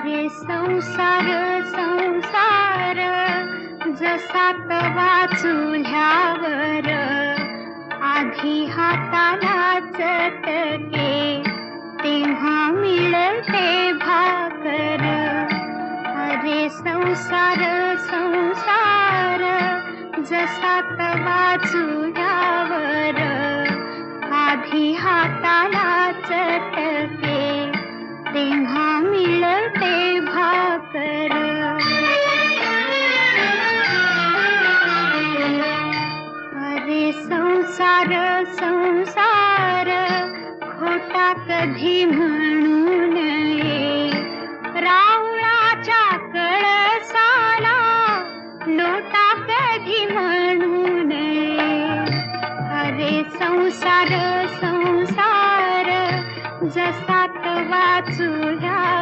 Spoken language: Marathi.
अरे संसार संसार जसा तवा चुल्यावर आधी हाताला चटके तेव्हा मिळते भाकर. अरे संसार संसार जसा तवा चुल्यावर आधी हाताला चटके तेव्हा मिळते भाकर. अरे संसार संसार खोटा कधी म्हणू नये, रावळाच्या कळसाला लोटा कधी म्हणू नये. अरे संसार संसार जसा तवा चुल्यावर